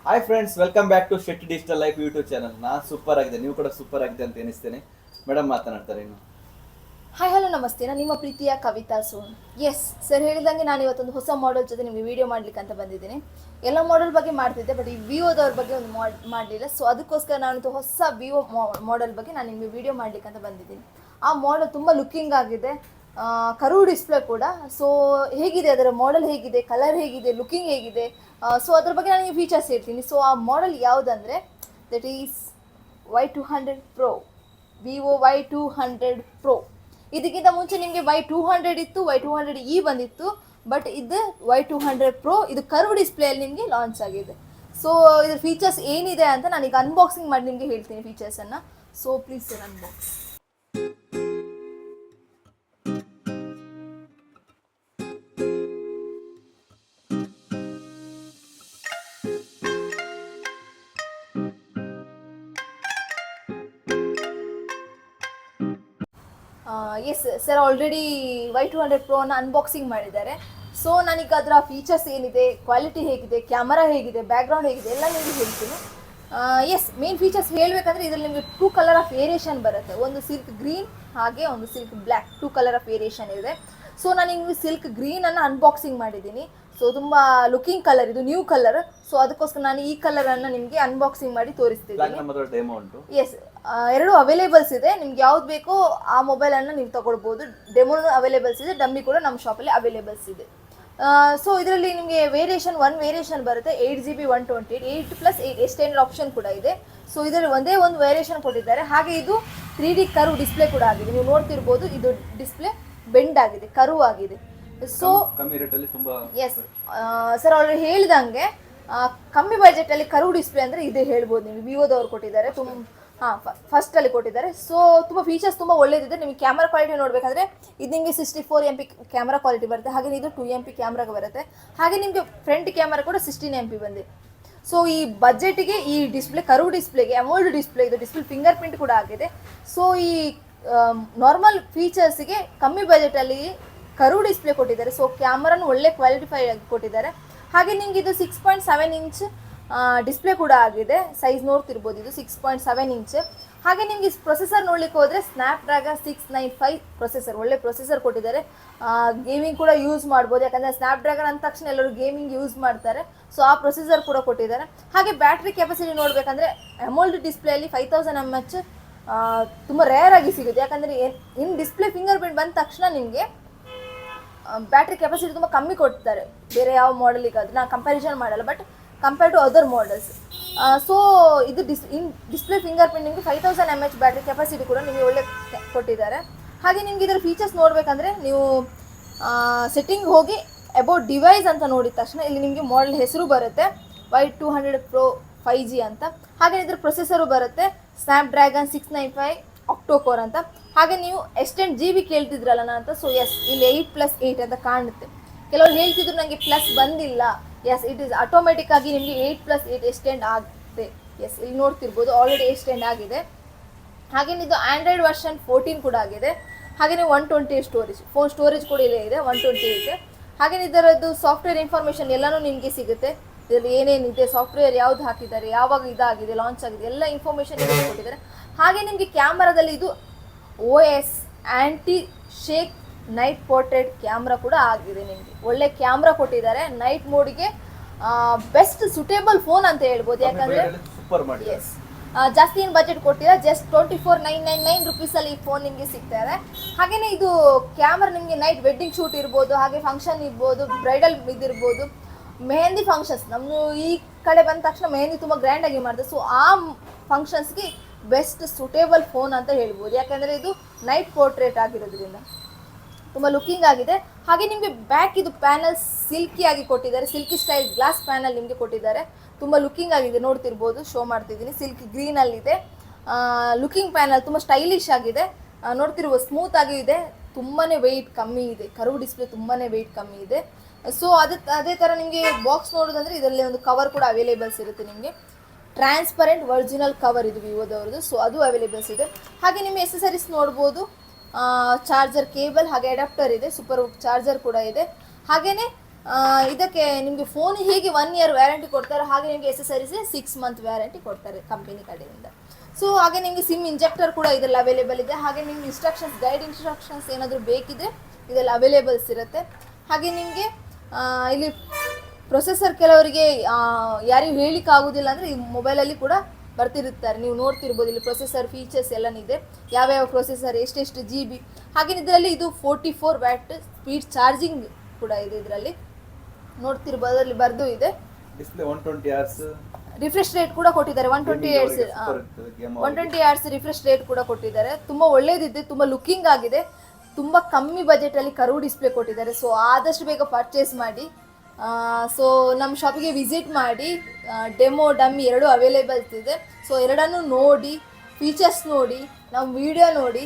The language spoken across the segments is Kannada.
Hi friends, welcome back to Shetty digital life YouTube channel. ನಾನು ಸೂಪರ್ ಆಗಿದೆ, ನೀವು ಕೂಡ ಸೂಪರ್ ಆಗಿದೆ ಅಂತ ಎನಿಸ್ತೇನೆ. ಮೇಡಮ್ ಮಾತನಾಡ್ತಾರೆ ಇನ್ನು. ಹಾಯ್ ಹಲೋ ನಮಸ್ತೆ, ನಾನು ನಿಮ್ಮ ಪ್ರೀತಿಯ ಕವಿತಾ ಸೋನ್. ಎಸ್ ಸರ್ ಹೇಳಿದಂಗೆ ನಾನು ಇವತ್ತೊಂದು ಹೊಸ ಮಾಡೆಲ್ ಜೊತೆ ನಿಮಗೆ ವಿಡಿಯೋ ಮಾಡ್ಲಿಕ್ಕೆ ಅಂತ ಬಂದಿದ್ದೀನಿ. ಎಲ್ಲ ಮಾಡೆಲ್ ಬಗ್ಗೆ ಮಾಡ್ತಿದ್ದೆ, ಬಟ್ ಈ ವಿವೋದವ್ರ ಬಗ್ಗೆ ಒಂದು ಮಾಡಲಿಲ್ಲ. ಸೊ ಅದಕ್ಕೋಸ್ಕರ ನಾನೊಂದು ಹೊಸ ವಿವೋ ಮಾಡೆಲ್ ಬಗ್ಗೆ ನಾನು ನಿಮಗೆ ವಿಡಿಯೋ ಮಾಡ್ಲಿಕ್ಕೆ ಅಂತ ಬಂದಿದ್ದೀನಿ. ಆ ಮಾಡೆಲ್ ತುಂಬ ಲುಕ್ಕಿಂಗ್ ಆಗಿದೆ, ಕರು ಡಿಸ್ಪ್ಲೇ ಕೂಡ. ಸೊ ಹೇಗಿದೆ ಅದರ ಮಾಡೆಲ್, ಹೇಗಿದೆ ಕಲರ್, ಹೇಗಿದೆ ಲುಕಿಂಗ್, ಹೇಗಿದೆ, ಸೊ ಅದ್ರ ಬಗ್ಗೆ ನಾನು ನಿಮಗೆ ಫೀಚರ್ಸ್ ಹೇಳ್ತೀನಿ. ಸೊ ಆ ಮಾಡೆಲ್ ಯಾವುದಂದರೆ that is Y200 Pro, Vivo Y200 Pro. ಇದಕ್ಕಿಂತ ಮುಂಚೆ ನಿಮಗೆ Y200 ಇತ್ತು, Y200e ಬಂದಿತ್ತು, ಬಟ್ ಇದು Y200 Pro, ಇದು ಕರ್ವ್ ಡಿಸ್ಪ್ಲೇಯಲ್ಲಿ ನಿಮಗೆ ಲಾಂಚ್ ಆಗಿದೆ. ಸೊ ಇದ್ರ ಫೀಚರ್ಸ್ ಏನಿದೆ ಅಂತ ನಾನೀಗ ಅನ್ಬಾಕ್ಸಿಂಗ್ ಮಾಡಿ ನಿಮಗೆ ಹೇಳ್ತೀನಿ ಫೀಚರ್ಸನ್ನು. So please sir unbox. Yes sir, already Y200 Proನ ಅನ್ಬಾಕ್ಸಿಂಗ್ ಮಾಡಿದ್ದಾರೆ. ಸೊ ನನಗೆ ಅದರ ಫೀಚರ್ಸ್ ಏನಿದೆ, ಕ್ವಾಲಿಟಿ ಹೇಗಿದೆ, ಕ್ಯಾಮರಾ ಹೇಗಿದೆ, ಬ್ಯಾಕ್ಗ್ರೌಂಡ್ ಹೇಗಿದೆ ಎಲ್ಲ ನಿಮಗೆ ಹೇಳ್ತೀನಿ. ಎಸ್, ಮೇನ್ ಫೀಚರ್ಸ್ ಹೇಳಬೇಕಂದ್ರೆ ಇದರಲ್ಲಿ ನಿಮಗೆ 2 ಕಲರ್ ಆಫ್ ವೇರಿಯೇಷನ್ ಬರುತ್ತೆ. ಒಂದು ಸಿಲ್ಕ್ ಗ್ರೀನ್ ಹಾಗೆ ಒಂದು silk black, 2 colour of variation ಇದೆ. ಸೊ ನಾನು ನಿಮಗೆ ಸಿಲ್ಕ್ ಗ್ರೀನನ್ನು ಅನ್ಬಾಕ್ಸಿಂಗ್ ಮಾಡಿದ್ದೀನಿ. ಸೊ ತುಂಬ ಲುಕಿಂಗ್ ಕಲರ್, ಇದು ನ್ಯೂ ಕಲರ್. ಸೊ ಅದಕ್ಕೋಸ್ಕರ ನಾನು ಈ ಕಲರನ್ನು ನಿಮಗೆ ಅನ್ಬಾಕ್ಸಿಂಗ್ ಮಾಡಿ ತೋರಿಸ್ತಿದ್ದೀನಿ. ಎಸ್, ಎರಡು ಅವೈಲೇಬಲ್ಸ್ ಇದೆ. ನಿಮ್ಗೆ ಯಾವ್ದು ಬೇಕೋ ಆ ಮೊಬೈಲನ್ನು ನೀವು ತಗೊಳ್ಬೋದು. ಡೆಮೋನು ಅವೈಲೇಬಲ್ಸ್ ಇದೆ, ಡಮ್ಮಿ ಕೂಡ ನಮ್ಮ ಶಾಪಲ್ಲಿ ಅವೈಲೇಬಲ್ಸ್ ಇದೆ. ಸೊ ಇದರಲ್ಲಿ ನಿಮಗೆ ಒನ್ ವೇರಿಯೇಷನ್ ಬರುತ್ತೆ, 8GB 128, 8+8 ಎಕ್ಸ್ಟೆಂಡೆಡ್ ಆಪ್ಷನ್ ಕೂಡ ಇದೆ. ಸೊ ಇದರಲ್ಲಿ ಒಂದೇ ಒಂದು ವೇರಿಯೇಷನ್ ಕೊಟ್ಟಿದ್ದಾರೆ. ಹಾಗೆ ಇದು 3D ಕರ್ವ್ ಡಿಸ್ಪ್ಲೇ ಕೂಡ ಆಗಿದೆ. ನೀವು ನೋಡ್ತಿರ್ಬೋದು, ಇದು ಡಿಸ್ಪ್ಲೇ ಬೆಂಡ್ ಆಗಿದೆ, ಕರ್ವ್ ಆಗಿದೆ. ಸೊ ಕಮ್ಮಿ ರೇಟಲ್ಲಿ ತುಂಬಾ. ಎಸ್ ಸರ್, ಆಲ್ರೆಡಿ ಹೇಳಿದಂಗೆ ಕಮ್ಮಿ ಬಜೆಟಲ್ಲಿ ಕರ್ವ್ ಡಿಸ್ಪ್ಲೇ ಅಂದರೆ ಇದೇ ಹೇಳ್ಬೋದು. ನೀವು ವಿವೋದವ್ರು ಕೊಟ್ಟಿದ್ದಾರೆ, ಫಸ್ಟಲ್ಲಿ ಕೊಟ್ಟಿದ್ದಾರೆ. ಸೊ ತುಂಬ ಫೀಚರ್ಸ್ ತುಂಬ ಒಳ್ಳೇದಿದೆ. ನಿಮಗೆ ಕ್ಯಾಮ್ರಾ ಕ್ವಾಲಿಟಿ ನೋಡಬೇಕಂದ್ರೆ ಇದು ನಿಮಗೆ 64 MP ಕ್ಯಾಮ್ರಾ ಕ್ವಾಲಿಟಿ ಬರುತ್ತೆ. ಹಾಗೆ ಇದು 2 MP ಕ್ಯಾಮ್ರಾಗೆ ಬರುತ್ತೆ. ಹಾಗೆ ನಿಮಗೆ ಫ್ರಂಟ್ ಕ್ಯಾಮ್ರಾ ಕೂಡ 16 MP ಬಂದಿದೆ. ಸೊ ಈ ಬಜೆಟಿಗೆ ಈ ಡಿಸ್ಪ್ಲೇ, ಕರ್ವ್ ಡಿಸ್ಪ್ಲೇಗೆ, ಅಮೋಲ್ಡ್ ಡಿಸ್ಪ್ಲೇ, ಇದು ಡಿಸ್ಪ್ಲೇ ಫಿಂಗರ್ ಪ್ರಿಂಟ್ ಕೂಡ ಆಗಿದೆ. ಸೊ ಈ ನಾರ್ಮಲ್ ಫೀಚರ್ಸಿಗೆ ಕಮ್ಮಿ ಬಜೆಟಲ್ಲಿ ಕರ್ವ್ ಡಿಸ್ಪ್ಲೇ ಕೊಟ್ಟಿದ್ದಾರೆ. ಸೊ ಕ್ಯಾಮ್ರಾನು ಒಳ್ಳೆ ಕ್ವಾಲಿಟಿಫೈ ಆಗಿ ಕೊಟ್ಟಿದ್ದಾರೆ. ಹಾಗೆ ನಿಮಗೆ ಇದು 6.7 ಇಂಚ್ ಡಿಸ್ಪ್ಲೇ ಕೂಡ ಆಗಿದೆ. ಸೈಜ್ ನೋಡ್ತಿರ್ಬೋದು, ಇದು 6.7 ಇಂಚ್. ಹಾಗೆ ನಿಮಗೆ ಪ್ರೊಸೆಸರ್ ನೋಡ್ಲಿಕ್ಕೆ ಹೋದರೆ ಸ್ನ್ಯಾಪ್ಡ್ರ್ಯಾಗನ್ 695 ಪ್ರೊಸೆಸರ್, ಒಳ್ಳೆ ಪ್ರೊಸೆಸರ್ ಕೊಟ್ಟಿದ್ದಾರೆ. ಗೇಮಿಂಗ್ ಕೂಡ ಯೂಸ್ ಮಾಡ್ಬೋದು, ಯಾಕಂದರೆ ಸ್ನ್ಯಾಪ್ಡ್ರ್ಯಾಗನ್ ಅಂದ ತಕ್ಷಣ ಎಲ್ಲರೂ ಗೇಮಿಂಗ್ ಯೂಸ್ ಮಾಡ್ತಾರೆ. ಸೊ ಆ ಪ್ರೊಸೆಸರ್ ಕೂಡ ಕೊಟ್ಟಿದ್ದಾರೆ. ಹಾಗೆ ಬ್ಯಾಟ್ರಿ ಕೆಪಾಸಿಟಿ ನೋಡಬೇಕಂದ್ರೆ ಅಮೋಲ್ಡ್ ಡಿಸ್ಪ್ಲೇಯಲ್ಲಿ 5000 mAh ತುಂಬ ರೇರ್ ಆಗಿ ಸಿಗುತ್ತೆ. ಯಾಕಂದರೆ ಇನ್ ಡಿಸ್ಪ್ಲೇ ಫಿಂಗರ್ ಪ್ರಿಂಟ್ ಬಂದ ತಕ್ಷಣ ನಿಮಗೆ ಬ್ಯಾಟ್ರಿ ಕೆಪಾಸಿಟಿ ತುಂಬ ಕಮ್ಮಿ ಕೊಡ್ತಾರೆ ಬೇರೆ ಯಾವ ಮಾಡೆಲಿಗೆ. ಅದು ನಾನು ಕಂಪ್ಯಾರಿಸನ್ ಮಾಡಲ್ಲ, but compare to other models. So ಇದು ಡಿಸ್ಪ್ಲೇ ಫಿಂಗರ್ ಪ್ರಿಂಟ್ ನಿಮಗೆ 5000 mAh ಬ್ಯಾಟ್ರಿ ಕೆಪಾಸಿಟಿ ಕೂಡ ನಿಮಗೆ ಒಳ್ಳೆ ಕೊಟ್ಟಿದ್ದಾರೆ. ಹಾಗೆ ನಿಮಗೆ ಇದರ ಫೀಚರ್ಸ್ ನೋಡಬೇಕಂದ್ರೆ ನೀವು ಸೆಟ್ಟಿಂಗ್ ಹೋಗಿ ಅಬೌಟ್ ಡಿವೈಸ್ ಅಂತ ನೋಡಿದ ತಕ್ಷಣ ಇಲ್ಲಿ ನಿಮಗೆ ಮಾಡೆಲ್ ಹೆಸರು ಬರುತ್ತೆ, Y200 Pro 5G ಅಂತ. ಹಾಗೆ ಇದ್ರ ಪ್ರೊಸೆಸರು ಬರುತ್ತೆ, ಸ್ನ್ಯಾಪ್ಡ್ರ್ಯಾಗನ್ 695 ಆಕ್ಟೋ ಕೋರ್ ಅಂತ. ಹಾಗೆ ನೀವು ಎಕ್ಸ್ಟೆಂಡ್ GB ಕೇಳ್ತಿದ್ರಲ್ಲ ನಾನು ಅಂತ. ಸೊ ಎಸ್, ಇಲ್ಲಿ 8+8 ಅಂತ ಕಾಣುತ್ತೆ. ಕೆಲವರು ಹೇಳ್ತಿದ್ರು ನನಗೆ ಪ್ಲಸ್ ಬಂದಿಲ್ಲ. ಎಸ್, ಇಟ್ ಈಸ್ ಆಟೋಮೆಟಿಕ್ ಆಗಿ ನಿಮಗೆ 8+8 ಎಕ್ಸ್ಟೆಂಡ್ ಆಗುತ್ತೆ. ಎಸ್, ಇಲ್ಲಿ ನೋಡ್ತಿರ್ಬೋದು, ಆಲ್ರೆಡಿ ಎಕ್ಸ್ಟೆಂಡ್ ಆಗಿದೆ. ಹಾಗೆ ಇದು ಆಂಡ್ರಾಯ್ಡ್ ವರ್ಷನ್ 14 ಕೂಡ ಆಗಿದೆ. ಹಾಗೆ 128 ಸ್ಟೋರೇಜ್, ಫೋನ್ ಸ್ಟೋರೇಜ್ ಕೂಡ ಇಲ್ಲೇ ಇದೆ 128. ಹಾಗೆ ಇದರದ್ದು ಸಾಫ್ಟ್ವೇರ್ ಇನ್ಫಾರ್ಮೇಷನ್ ಎಲ್ಲನೂ ನಿಮಗೆ ಸಿಗುತ್ತೆ. ಇದರಲ್ಲಿ ಏನೇನಿದೆ, ಸಾಫ್ಟ್ವೇರ್ ಯಾವ್ದು ಹಾಕಿದ್ದಾರೆ, ಯಾವಾಗ ಇದಾಗಿದೆ, ಲಾಂಚ್ ಆಗಿದೆ, ಎಲ್ಲ ಇನ್ಫಾರ್ಮೇಷನ್ ಕೊಟ್ಟಿದ್ದಾರೆ. ಹಾಗೆ ನಿಮಗೆ ಕ್ಯಾಮರಾದಲ್ಲಿ ಇದು OS ಆ್ಯಂಟಿ ಶೇಕ್ ನೈಟ್ ಪೋರ್ಟ್ರೇಟ್ ಕ್ಯಾಮ್ರಾ ಕೂಡ ಆಗಿದೆ. ನಿಮಗೆ ಒಳ್ಳೆ ಕ್ಯಾಮ್ರಾ ಕೊಟ್ಟಿದ್ದಾರೆ. ನೈಟ್ ಮೋಡ್ಗೆ ಬೆಸ್ಟ್ ಸುಟೇಬಲ್ ಫೋನ್ ಅಂತ ಹೇಳ್ಬೋದು. ಯಾಕಂದರೆ ಎಸ್, ಜಾಸ್ತಿ ಏನು ಬಜೆಟ್ ಕೊಟ್ಟಿಲ್ಲ, ಜಸ್ಟ್ 24,999 ರುಪೀಸಲ್ಲಿ ಈ ಫೋನ್ ನಿಮಗೆ ಸಿಗ್ತಾರೆ. ಹಾಗೆಯೇ ಇದು ಕ್ಯಾಮ್ರಾ ನಿಮಗೆ ನೈಟ್ ವೆಡ್ಡಿಂಗ್ ಶೂಟ್ ಇರ್ಬೋದು, ಹಾಗೆ ಫಂಕ್ಷನ್ ಇರ್ಬೋದು, ಬ್ರೈಡಲ್ ಇದಿರ್ಬೋದು, ಮೆಹಂದಿ ಫಂಕ್ಷನ್ಸ್, ನಮ್ಮದು ಈ ಕಡೆ ಬಂದ ತಕ್ಷಣ ಮೆಹಂದಿ ತುಂಬ ಗ್ರ್ಯಾಂಡಾಗಿ ಮಾಡ್ತಾರೆ. ಸೊ ಆ ಫಂಕ್ಷನ್ಸ್ಗೆ ಬೆಸ್ಟ್ ಸುಟೇಬಲ್ ಫೋನ್ ಅಂತ ಹೇಳ್ಬೋದು. ಯಾಕಂದರೆ ಇದು ನೈಟ್ ಪೋರ್ಟ್ರೇಟ್ ಆಗಿರೋದ್ರಿಂದ ತುಂಬ ಲುಕಿಂಗ್ ಆಗಿದೆ. ಹಾಗೆ ನಿಮಗೆ ಬ್ಯಾಕ್ ಇದು ಪ್ಯಾನಲ್ ಸಿಲ್ಕಿ ಆಗಿ ಕೊಟ್ಟಿದ್ದಾರೆ, ಸಿಲ್ಕಿ ಸ್ಟೈಲ್ ಗ್ಲಾಸ್ ಪ್ಯಾನಲ್ ನಿಮಗೆ ಕೊಟ್ಟಿದ್ದಾರೆ. ತುಂಬ ಲುಕಿಂಗ್ ಆಗಿದೆ, ನೋಡ್ತಿರ್ಬೋದು, ಶೋ ಮಾಡ್ತಿದ್ದೀನಿ. ಸಿಲ್ಕಿ ಗ್ರೀನಲ್ಲಿದೆ ಲುಕಿಂಗ್ ಪ್ಯಾನಲ್, ತುಂಬ ಸ್ಟೈಲಿಶ್ ಆಗಿದೆ. ನೋಡ್ತಿರ್ಬೋದು, ಸ್ಮೂತ್ ಆಗಿ ಇದೆ, ತುಂಬಾ ವೆಯ್ಟ್ ಕಮ್ಮಿ ಇದೆ, ಕರ್ವ್ ಡಿಸ್ಪ್ಲೇ ತುಂಬಾ ವೆಯ್ಟ್ ಕಮ್ಮಿ ಇದೆ. ಸೊ ಅದೇ ಥರ ನಿಮಗೆ ಬಾಕ್ಸ್ ನೋಡೋದಂದರೆ ಇದರಲ್ಲಿ ಒಂದು ಕವರ್ ಕೂಡ ಅವೈಲೇಬಲ್ಸ್ ಇರುತ್ತೆ. ನಿಮಗೆ ಟ್ರಾನ್ಸ್ಪರೆಂಟ್ ಒರಿಜಿನಲ್ ಕವರ್ ಇದು ವಿವೋದವ್ರದ್ದು. ಸೊ ಅದು ಅವೈಲೇಬಲ್ಸ್ ಇದೆ. ಹಾಗೆ ನಿಮ್ಮ ಎಸೆಸರೀಸ್ ನೋಡ್ಬೋದು, ಚಾರ್ಜರ್ ಕೇಬಲ್ ಹಾಗೆ ಅಡಾಪ್ಟರ್ ಇದೆ, ಸೂಪರ್ ಚಾರ್ಜರ್ ಕೂಡ ಇದೆ. ಹಾಗೆಯೇ ಇದಕ್ಕೆ ನಿಮಗೆ ಫೋನ್ ಹೇಗೆ 1 ಇಯರ್ ವ್ಯಾರಂಟಿ ಕೊಡ್ತಾರೆ ಹಾಗೆ ನಿಮಗೆ ಎಸೆಸರೀಸ್ 6 ಮಂತ್ ವ್ಯಾರಂಟಿ ಕೊಡ್ತಾರೆ ಕಂಪನಿ ಕಡೆಯಿಂದ. ಸೊ ಹಾಗೆ ನಿಮಗೆ ಸಿಮ್ ಇಂಜೆಕ್ಟರ್ ಕೂಡ ಇದರಲ್ಲಿ ಅವೈಲೇಬಲ್ ಇದೆ. ಹಾಗೆ ನಿಮ್ಗೆ ಗೈಡ್ ಇನ್ಸ್ಟ್ರಕ್ಷನ್ಸ್ ಏನಾದರೂ ಬೇಕಿದ್ರೆ ಇದೆಲ್ಲ ಅವೈಲೇಬಲ್ಸ್ ಇರುತ್ತೆ. ಹಾಗೆ ನಿಮಗೆ ಇಲ್ಲಿ ಪ್ರೊಸೆಸರ್ ಕೆಲವರಿಗೆ ಯಾರಿಗೂ ಹೇಳಿಕ್ಕೆ ಆಗೋದಿಲ್ಲ ಅಂದರೆ ಈ ಮೊಬೈಲಲ್ಲಿ ಕೂಡ ಬರ್ತಿರುತ್ತಾರೆ, ನೀವು ನೋಡ್ತಿರ್ಬೋದು ಇಲ್ಲಿ ಪ್ರೊಸೆಸರ್ ಫೀಚರ್ಸ್ ಎಲ್ಲನಿದೆ, ಯಾವ್ಯಾವ ಪ್ರೊಸೆಸರ್ ಎಷ್ಟೆಷ್ಟು GB. ಹಾಗೆ ಇದರಲ್ಲಿ ಇದು 44 ವ್ಯಾಟ್ ಸ್ಪೀಡ್ ಚಾರ್ಜಿಂಗ್ ಕೂಡ ಇದೆ. ಇದರಲ್ಲಿ ನೋಡ್ತಿರ್ಬೋದು ಅಲ್ಲಿ ಬರ್ದು ಇದೆ. ಡಿಸ್ಪ್ಲೇ 120 Hz ರಿಫ್ರೆಶ್ ರೇಟ್ ಕೂಡ ಕೊಟ್ಟಿದ್ದಾರೆ. 120 Hz ರಿಫ್ರೆಶ್ ರೇಟ್ ಕೂಡ ಕೊಟ್ಟಿದ್ದಾರೆ. ತುಂಬ ಒಳ್ಳೇದಿದೆ, ತುಂಬ ಲುಕ್ಕಿಂಗ್ ಆಗಿದೆ, ತುಂಬ ಕಮ್ಮಿ ಬಜೆಟಲ್ಲಿ ಕರ್ವ್ ಡಿಸ್ಪ್ಲೇ ಕೊಟ್ಟಿದ್ದಾರೆ. ಸೊ ಆದಷ್ಟು ಬೇಗ ಪರ್ಚೇಸ್ ಮಾಡಿ. ಸೊ ನಮ್ಮ ಶಾಪಿಗೆ ವಿಸಿಟ್ ಮಾಡಿ. ಡೆಮೋ ಡಮ್ಮಿ ಎರಡೂ ಅವೈಲೇಬಲ್ಸ್ ಇದೆ. ಸೊ ಎರಡನ್ನೂ ನೋಡಿ, ಫೀಚರ್ಸ್ ನೋಡಿ, ನಮ್ಮ ವಿಡಿಯೋ ನೋಡಿ.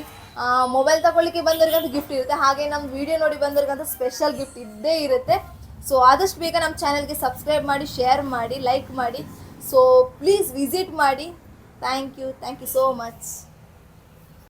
ಮೊಬೈಲ್ ತಗೊಳ್ಳಿಕ್ಕೆ ಬಂದವ್ರಿಗಂತೂ ಗಿಫ್ಟ್ ಇರುತ್ತೆ, ಹಾಗೆ ನಮ್ಮ ವಿಡಿಯೋ ನೋಡಿ ಬಂದವ್ರಿಗಂತೂ ಸ್ಪೆಷಲ್ ಗಿಫ್ಟ್ ಇದ್ದೇ ಇರುತ್ತೆ. ಸೊ ಆದಷ್ಟು ಬೇಗ ನಮ್ಮ ಚಾನಲ್ಗೆ ಸಬ್ಸ್ಕ್ರೈಬ್ ಮಾಡಿ, ಶೇರ್ ಮಾಡಿ, ಲೈಕ್ ಮಾಡಿ. ಸೊ ಪ್ಲೀಸ್ ವಿಸಿಟ್ ಮಾಡಿ. Thank you so much.